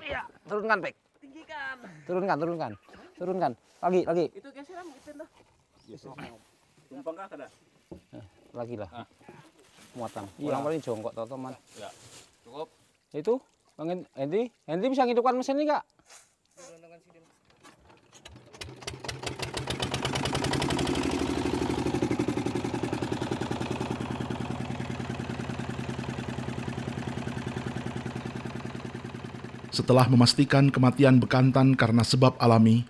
Iya, turunkan, Pek. Tinggikan. Turunkan. Lagi. Itu geser gitu dah. Tumpang kah kada? Lagi lah. Muatan. Iya. Kurang paling jongkok toh, teman. Ya. Cukup. Itu, Bang Hendy bisa ngidupkan mesin ini, Kak? Setelah memastikan kematian bekantan karena sebab alami,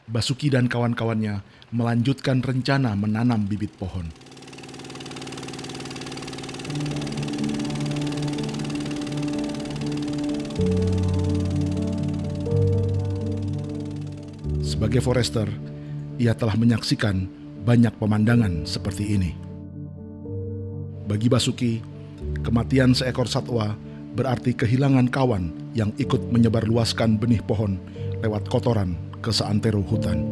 Basuki dan kawan-kawannya melanjutkan rencana menanam bibit pohon. Sebagai forester, ia telah menyaksikan banyak pemandangan seperti ini. Bagi Basuki, kematian seekor satwa berarti kehilangan kawan yang ikut menyebarluaskan benih pohon lewat kotoran ke seantero hutan.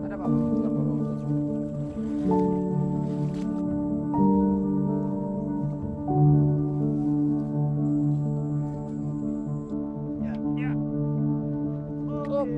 Ada, Pak. Ya. Stop.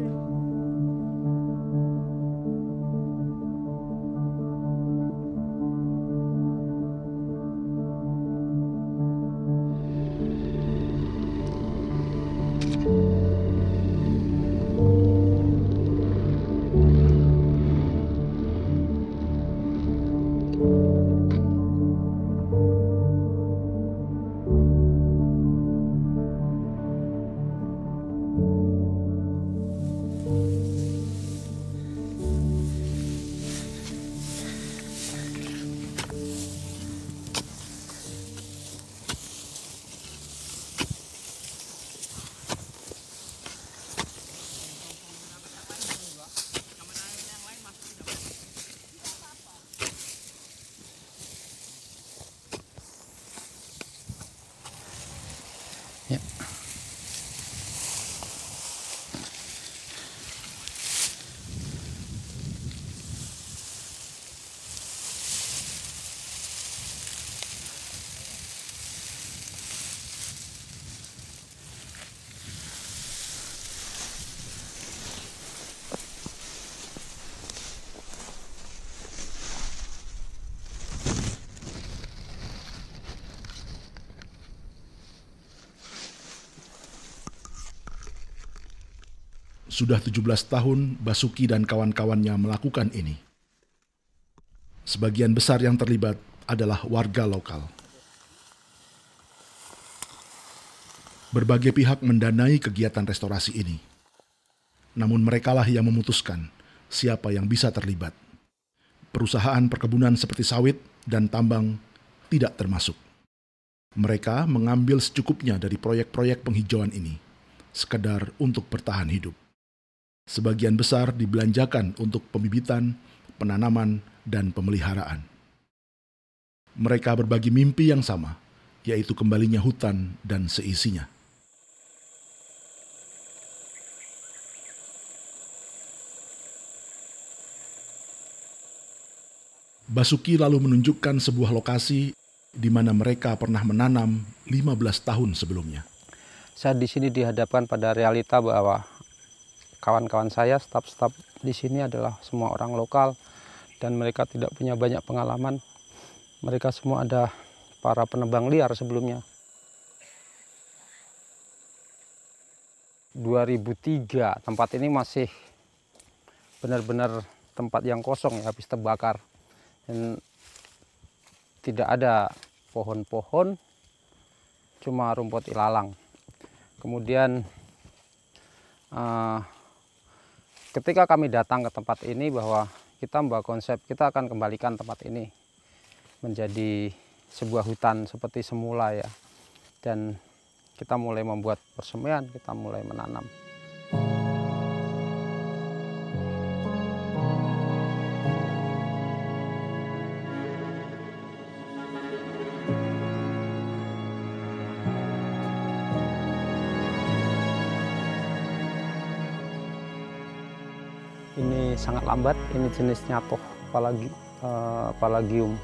Ya. Sudah 17 tahun Basuki dan kawan-kawannya melakukan ini. Sebagian besar yang terlibat adalah warga lokal. Berbagai pihak mendanai kegiatan restorasi ini. Namun merekalah yang memutuskan siapa yang bisa terlibat. Perusahaan perkebunan seperti sawit dan tambang tidak termasuk. Mereka mengambil secukupnya dari proyek-proyek penghijauan ini, sekedar untuk bertahan hidup. Sebagian besar dibelanjakan untuk pembibitan, penanaman, dan pemeliharaan. Mereka berbagi mimpi yang sama, yaitu kembalinya hutan dan seisinya. Basuki lalu menunjukkan sebuah lokasi di mana mereka pernah menanam 15 tahun sebelumnya. Saya di sini dihadapkan pada realita bahwa kawan-kawan saya, staf-staf di sini adalah semua orang lokal dan mereka tidak punya banyak pengalaman. Mereka semua ada para penebang liar sebelumnya. 2003 tempat ini masih benar-benar tempat yang kosong ya, habis terbakar. Dan tidak ada pohon-pohon, cuma rumput ilalang. Kemudian ketika kami datang ke tempat ini bahwa kita membawa konsep kita akan kembalikan tempat ini menjadi sebuah hutan seperti semula ya. Dan kita mulai membuat persemaian, kita mulai menanam. Ini sangat lambat, ini jenisnya toh palagium.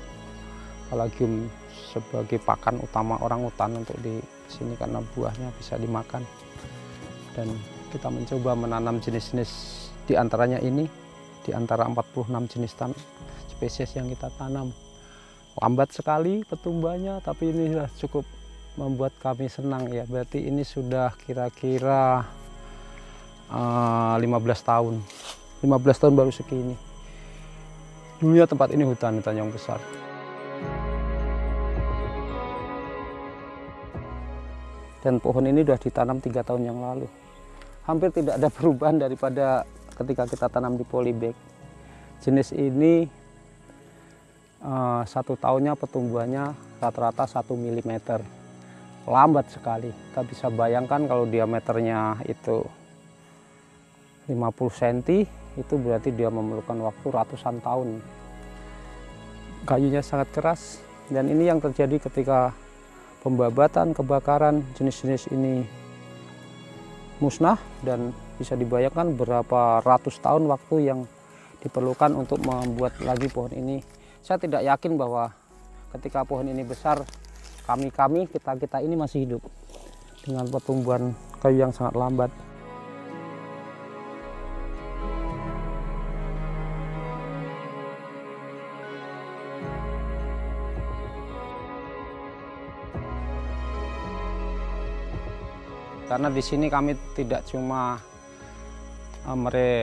Palagium sebagai pakan utama orang hutan untuk di sini karena buahnya bisa dimakan. Dan kita mencoba menanam jenis-jenis di antaranya ini, di antara 46 jenis spesies yang kita tanam. Lambat sekali pertumbuhannya, tapi ini sudah cukup membuat kami senang ya. Berarti ini sudah kira-kira 15 tahun. 15 tahun baru segini. Dulunya tempat ini hutan yang besar. Dan pohon ini sudah ditanam 3 tahun yang lalu. Hampir tidak ada perubahan daripada ketika kita tanam di polybag. Jenis ini 1 tahunnya pertumbuhannya rata-rata 1 mm. Lambat sekali. Kita bisa bayangkan kalau diameternya itu 50 cm, itu berarti dia memerlukan waktu ratusan tahun. Kayunya sangat keras, dan ini yang terjadi ketika pembabatan, kebakaran, jenis-jenis ini musnah, dan bisa dibayangkan berapa ratus tahun waktu yang diperlukan untuk membuat lagi pohon ini. Saya tidak yakin bahwa ketika pohon ini besar, kita ini masih hidup dengan pertumbuhan kayu yang sangat lambat. Karena di sini kami tidak cuma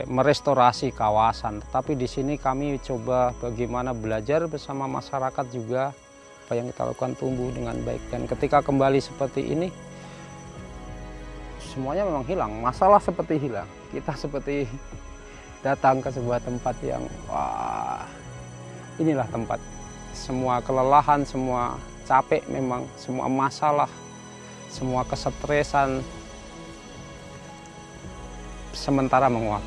merestorasi kawasan, tetapi di sini kami coba bagaimana belajar bersama masyarakat juga apa yang kita lakukan tumbuh dengan baik. Dan ketika kembali seperti ini, semuanya memang hilang, masalah seperti hilang. Kita seperti datang ke sebuah tempat yang, wah, inilah tempat. Semua kelelahan, semua capek memang, semua masalah, semua kesetresan, sementara menguap.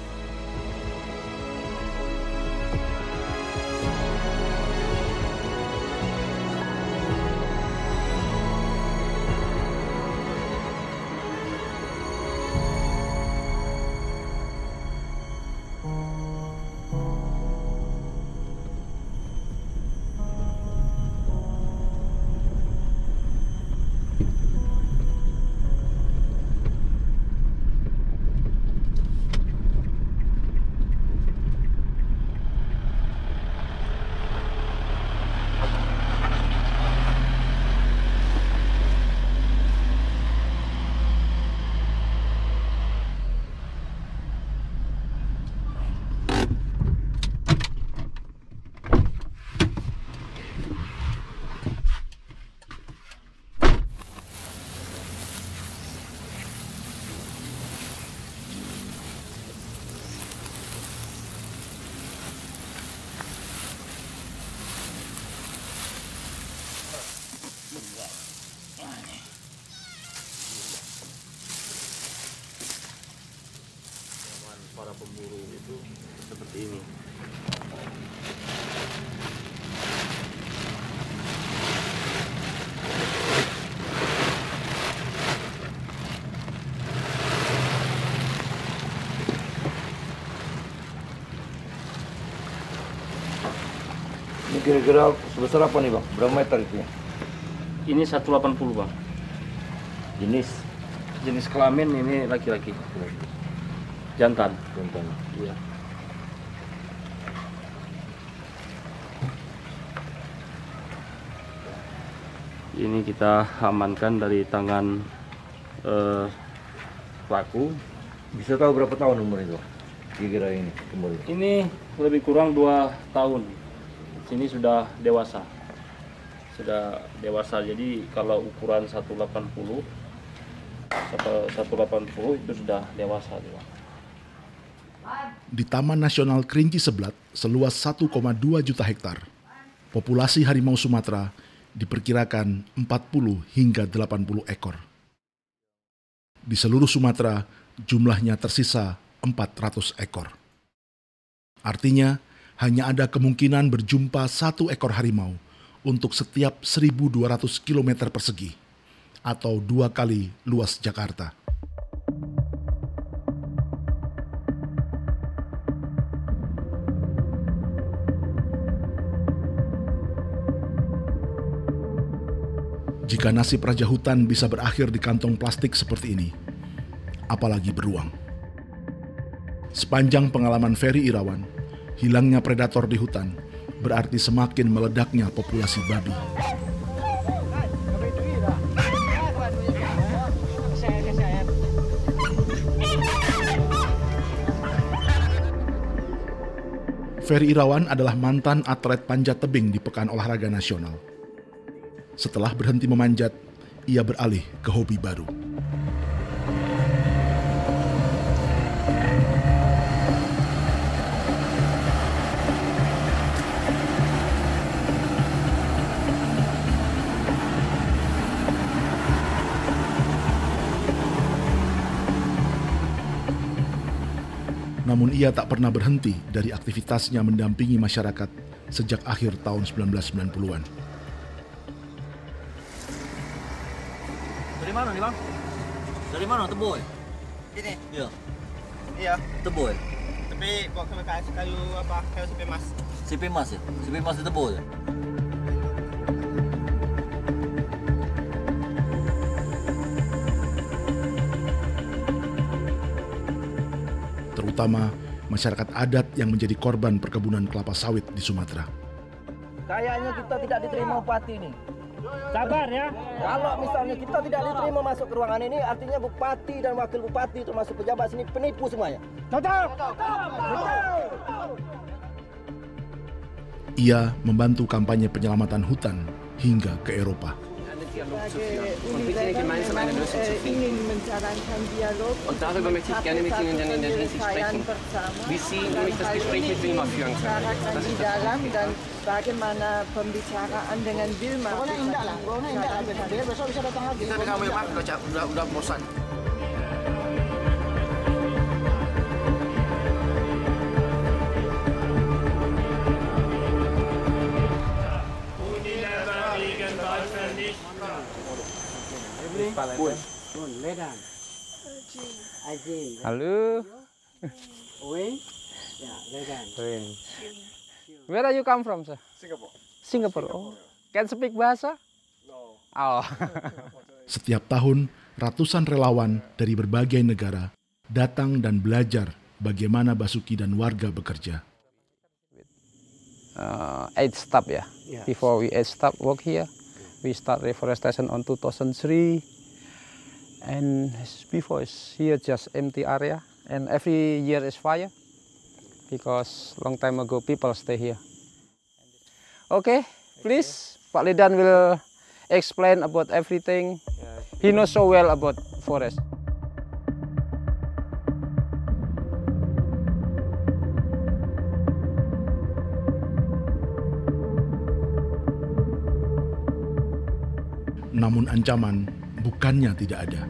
Para pemburu itu seperti ini. Ini kira-kira sebesar apa nih bang? Berapa meter itu ya? Ini 180 bang. Jenis kelamin ini laki-laki. Jantan. Iya. Ini kita amankan dari tangan pelaku. Bisa tahu berapa tahun umur itu? Kira-kira ini umur itu? Ini lebih kurang 2 tahun. Sini sudah dewasa. Jadi kalau ukuran 180 itu sudah dewasa juga. Di Taman Nasional Kerinci Seblat seluas 1,2 juta hektar, populasi harimau Sumatera diperkirakan 40 hingga 80 ekor. Di seluruh Sumatera, jumlahnya tersisa 400 ekor. Artinya, hanya ada kemungkinan berjumpa 1 ekor harimau untuk setiap 1.200 km persegi, atau 2 kali luas Jakarta. Jika nasib raja hutan bisa berakhir di kantong plastik seperti ini, apalagi beruang. Sepanjang pengalaman Ferry Irawan, hilangnya predator di hutan berarti semakin meledaknya populasi babi. Ferry Irawan adalah mantan atlet panjat tebing di Pekan Olahraga Nasional. Setelah berhenti memanjat, ia beralih ke hobi baru. Namun ia tak pernah berhenti dari aktivitasnya mendampingi masyarakat sejak akhir tahun 1990-an. Dari mana nih bang? Dari mana Teboy? Ini? Iya. Iya. Teboy. Tapi bawa ke kayu apa? Kayu sipi mas. Sipi Mas ya? Sipi Mas di Teboy ya? Terutama masyarakat adat yang menjadi korban perkebunan kelapa sawit di Sumatera. Kayaknya kita tidak diterima bupati ini. Sabar ya. Kalau misalnya kita tidak diterima masuk ke ruangan ini, artinya bupati dan wakil bupati termasuk pejabat sini penipu semuanya. Ia membantu kampanye penyelamatan hutan hingga ke Eropa. ingin menjalankan dialog und darüber möchte ich gerne mit Ihnen dann in der Hinsicht sprechen, wie Sie nämlich das Gespräch mit Wilma führen können. Das di ist dalam dan bagaimana pembicaraan dengan Wilma. Besok bisa datang lagi. Kita dengan Wilma udah bosan. Halo. Where are you come from, sir? Singapore. Singapore. Oh. Can speak bahasa? No. Oh. Setiap tahun, ratusan relawan dari berbagai negara datang dan belajar bagaimana Basuki dan warga bekerja. 8 step ya. Before we 8 step work here, we start reforestation on 2003. And before is here just empty area, and every year is fire because long time ago people stay here. Okay, please, Pak Lidan will explain about everything. He knows so well about forest. Namun ancaman bukannya tidak ada.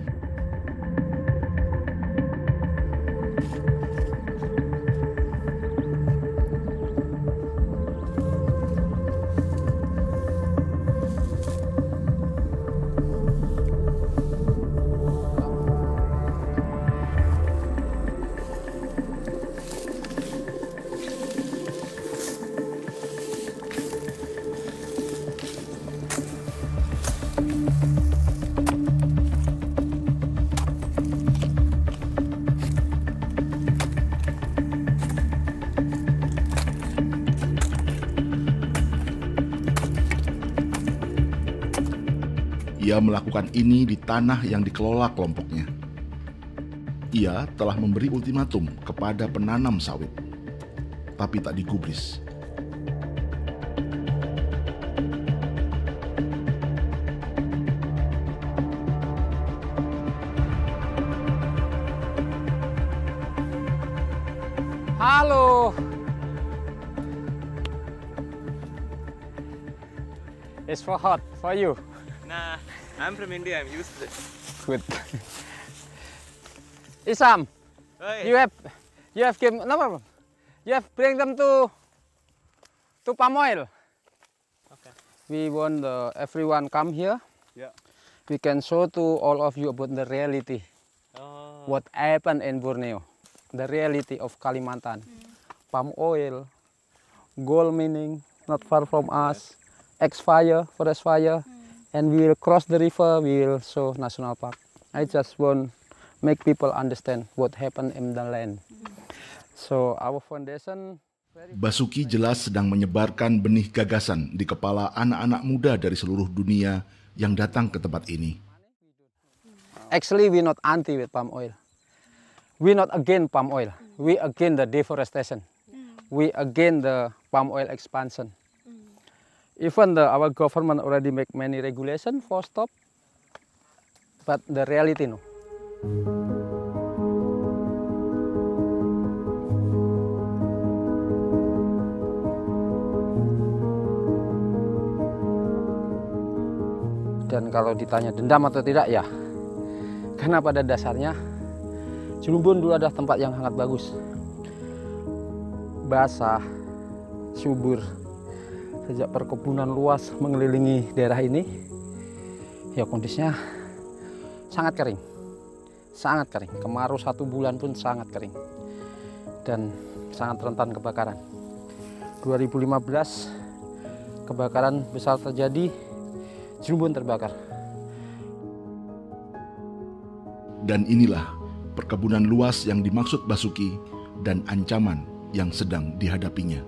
Ia melakukan ini di tanah yang dikelola kelompoknya. Ia telah memberi ultimatum kepada penanam sawit, tapi tak digubris. Halo. It's for hot for you. Nah, I'm from India. I'm used to it. Good. Isam, you have give no problem. You have bring them to palm oil. Okay. We want everyone come here. Yeah. We can show to all of you about the reality. What happened in Borneo, the reality of Kalimantan. Palm oil, gold mining, not far from us, ex-fire, forest fire, and we will cross the river, we will show national park. I just want make people understand what happened in the land. So our foundation. Basuki jelas sedang menyebarkan benih gagasan di kepala anak-anak muda dari seluruh dunia yang datang ke tempat ini. Actually, we not anti with palm oil. We not against palm oil. We against the deforestation. We against the palm oil expansion. Even our government already make many regulation for stop, but the reality no. Dan kalau ditanya dendam atau tidak, ya, karena pada dasarnya Cilumbun dulu adalah tempat yang sangat bagus, basah, subur. Sejak perkebunan luas mengelilingi daerah ini, ya kondisinya sangat kering, sangat kering. Kemarau 1 bulan pun sangat kering dan sangat rentan kebakaran. 2015 kebakaran besar terjadi, Cilumbun terbakar. Dan inilah perkebunan luas yang dimaksud Basuki dan ancaman yang sedang dihadapinya.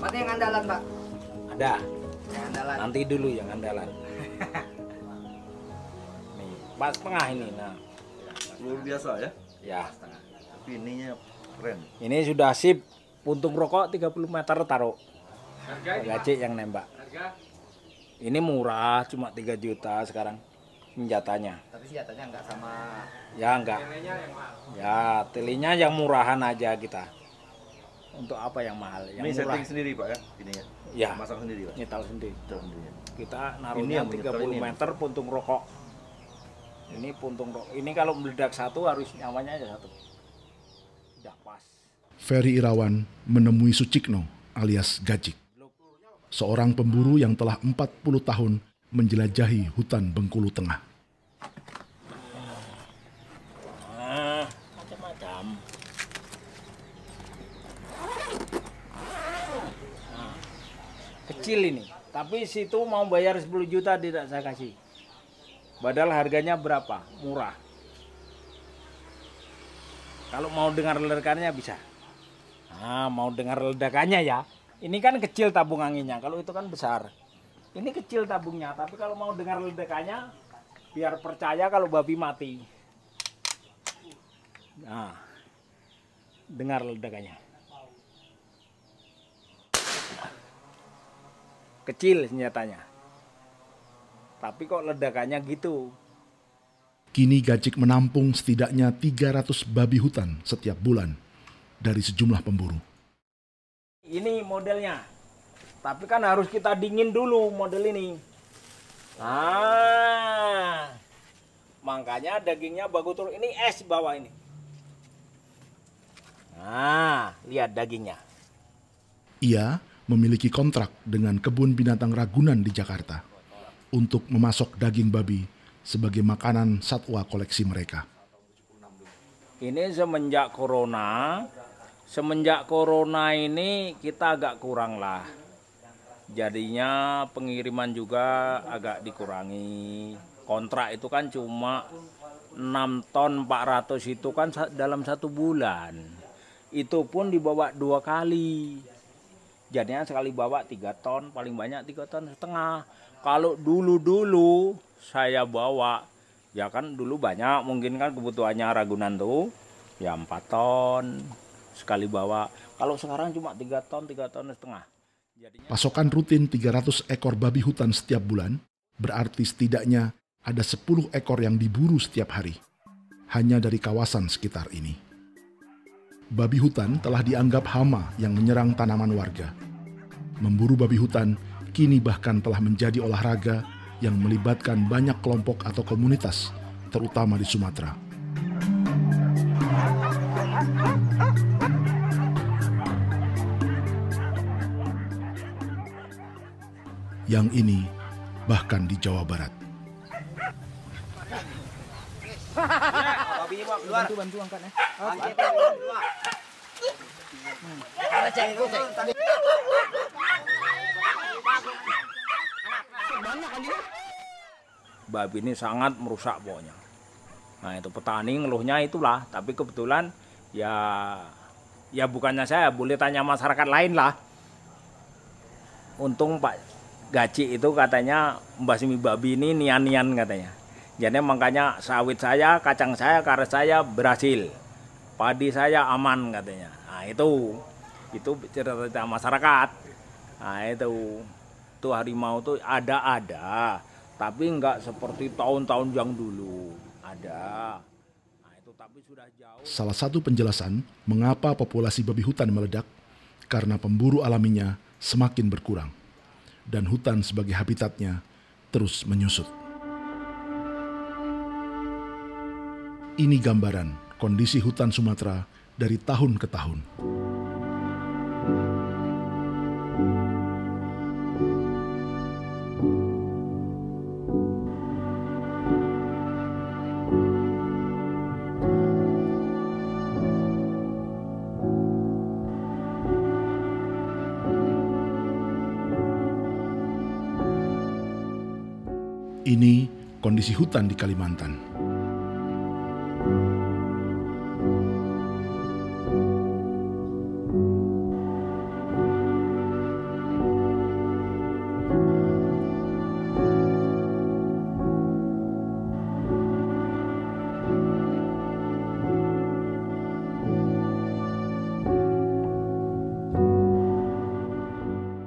Mana yang andalan, Pak? Ada. Yang andalan. Nanti dulu yang andalan. Nih, pas tengah ini. Nah, Luar biasa ya? ya. Tapi ininya keren. Ini sudah sip. Puntung rokok 30 meter taruh. Gacik yang nembak. Ini murah, cuma 3 juta sekarang senjatanya. Tapi senjatanya nggak sama. Ya enggak. Ya, telinya yang murahan aja kita. Untuk apa yang mahal? Yang Ini murah. setting sendiri Pak ya? Ini ya? Ya. Masak sendiri Pak? Nyetal sendiri. Nyetal sendiri. Kita Ini naruhnya yang menyetel 30 ini. meter puntung rokok. Ini puntung rokok. Ini kalau meledak satu harus nyawanya aja satu. Udah pas. Ferry Irawan menemui Sucikno alias Gacik, seorang pemburu yang telah 40 tahun menjelajahi hutan Bengkulu Tengah. Macam-macam. Kecil ini, tapi situ mau bayar 10 juta tidak saya kasih. Padahal harganya berapa? Murah. Kalau mau dengar ledakannya bisa. Nah, mau dengar ledakannya ya. Ini kan kecil tabung anginnya, kalau itu kan besar. Ini kecil tabungnya, tapi kalau mau dengar ledakannya, biar percaya kalau babi mati. Nah, dengar ledakannya. Kecil senjatanya. Tapi kok ledakannya gitu. Kini Gacik menampung setidaknya 300 babi hutan setiap bulan dari sejumlah pemburu. Ini modelnya. Tapi kan harus kita dingin dulu model ini. Nah, makanya dagingnya bagus turun. Ini es bawah ini. Nah, lihat dagingnya. Ia memiliki kontrak dengan Kebun Binatang Ragunan di Jakarta untuk memasok daging babi sebagai makanan satwa koleksi mereka. Ini semenjak corona ini kita agak kurang lah. Jadinya pengiriman juga agak dikurangi. Kontrak itu kan cuma 6 ton 400 itu kan dalam 1 bulan. Itu pun dibawa 2 kali. Jadinya sekali bawa 3 ton, paling banyak 3,5 ton. Kalau dulu saya bawa, ya kan dulu banyak, mungkin kan kebutuhannya Ragunan tuh, ya 4 ton. sekali bawa. Kalau sekarang cuma 3 ton, 3,5 ton. Pasokan rutin 300 ekor babi hutan setiap bulan berarti setidaknya ada 10 ekor yang diburu setiap hari, hanya dari kawasan sekitar ini. Babi hutan telah dianggap hama yang menyerang tanaman warga. Memburu babi hutan kini bahkan telah menjadi olahraga yang melibatkan banyak kelompok atau komunitas, terutama di Sumatera. Yang ini bahkan di Jawa Barat. Bantu angkatnya. Babi ini sangat merusak pokoknya. Nah itu petani ngeluhnya itulah, tapi kebetulan ya bukannya saya, boleh tanya masyarakat lain lah. Untung Pak Gaci itu katanya membasmi babi ini nian-nian katanya. Jadi makanya sawit saya, kacang saya, karet saya berhasil. Padi saya aman katanya. Nah itu cerita masyarakat. Nah itu harimau itu ada, tapi enggak seperti tahun-tahun yang dulu. Ada. Nah itu tapi sudah jauh. Salah satu penjelasan mengapa populasi babi hutan meledak karena pemburu alaminya semakin berkurang dan hutan sebagai habitatnya terus menyusut. Ini gambaran kondisi hutan Sumatera dari tahun ke tahun. Ini kondisi hutan di Kalimantan.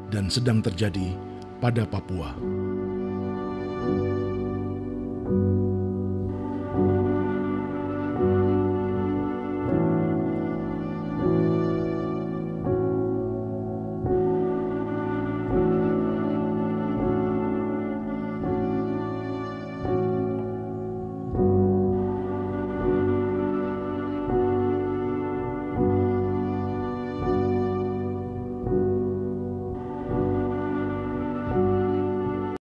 Dan sedang terjadi pada Papua.